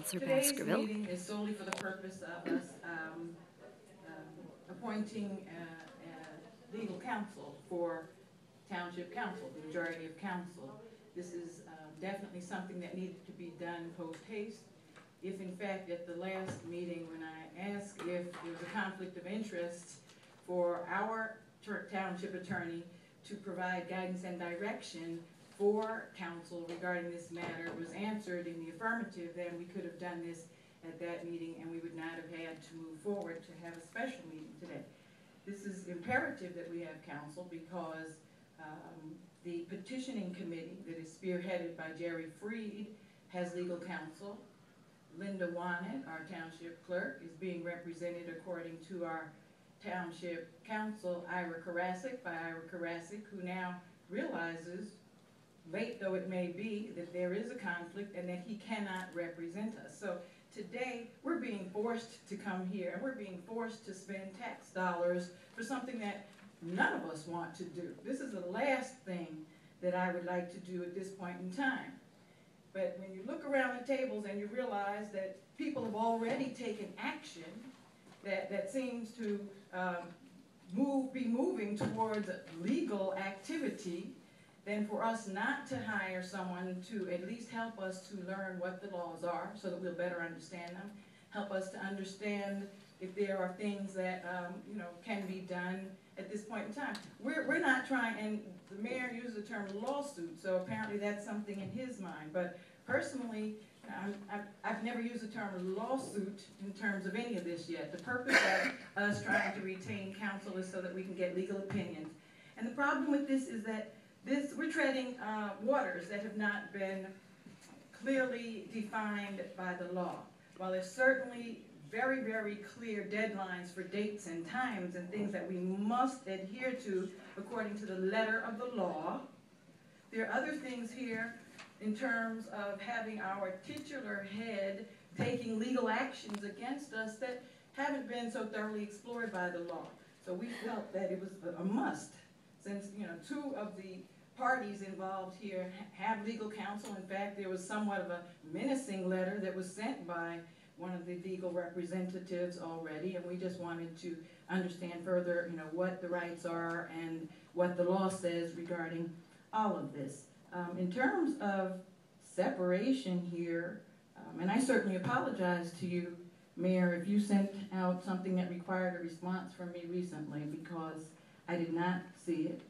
Councilor Today's Baskerville. meeting is solely for the purpose of us appointing legal counsel for Township Council, the majority of council. This is definitely something that needed to be done post-haste. If in fact at the last meeting when I asked if there was a conflict of interest for our township attorney to provide guidance and direction for council regarding this matter was answered in the affirmative, then we could have done this at that meeting and we would not have had to move forward to have a special meeting today. This is imperative that we have council because the petitioning committee that is spearheaded by Jerry Freed has legal counsel. Linda Wannett, our township clerk, is being represented according to our township council, Ira Karasik, by Ira Karasik, who now realizes, late though it may be, that there is a conflict and that he cannot represent us. So today we're being forced to come here and we're being forced to spend tax dollars for something that none of us want to do. This is the last thing that I would like to do at this point in time. But when you look around the tables and you realize that people have already taken action that seems to be moving towards legal activity, then for us not to hire someone to at least help us to learn what the laws are so that we'll better understand them, help us to understand if there are things that can be done at this point in time. We're not trying, and the mayor used the term lawsuit, so apparently that's something in his mind. But personally, I've never used the term lawsuit in terms of any of this yet. The purpose of us trying to retain counsel is so that we can get legal opinions. And the problem with this is that we're treading waters that have not been clearly defined by the law. While there's certainly very, very clear deadlines for dates and times and things that we must adhere to according to the letter of the law, there are other things here in terms of having our titular head taking legal actions against us that haven't been so thoroughly explored by the law. So we felt that it was a must, since two of the parties involved here have legal counsel. In fact, there was somewhat of a menacing letter that was sent by one of the legal representatives already, and we just wanted to understand further, what the rights are and what the law says regarding all of this. In terms of separation here, and I certainly apologize to you, Mayor, if you sent out something that required a response from me recently, because I did not see it.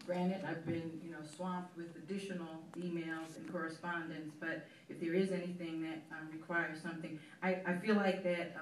Granted, I've been, swamped with additional emails and correspondence, but if there is anything that requires something, I feel like that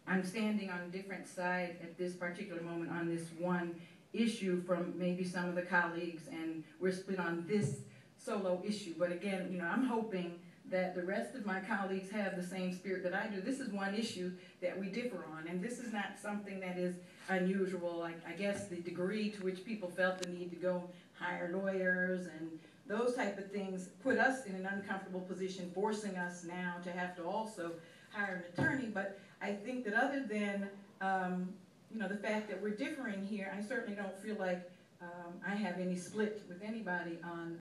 I'm standing on a different side at this particular moment on this one issue from maybe some of the colleagues, and we're split on this solo issue. But again, I'm hoping that the rest of my colleagues have the same spirit that I do. This is one issue that we differ on, and this is not something that is unusual. I guess the degree to which people felt the need to go hire lawyers and those type of things put us in an uncomfortable position, forcing us now to have to also hire an attorney. But I think that other than the fact that we're differing here, I certainly don't feel like I have any split with anybody on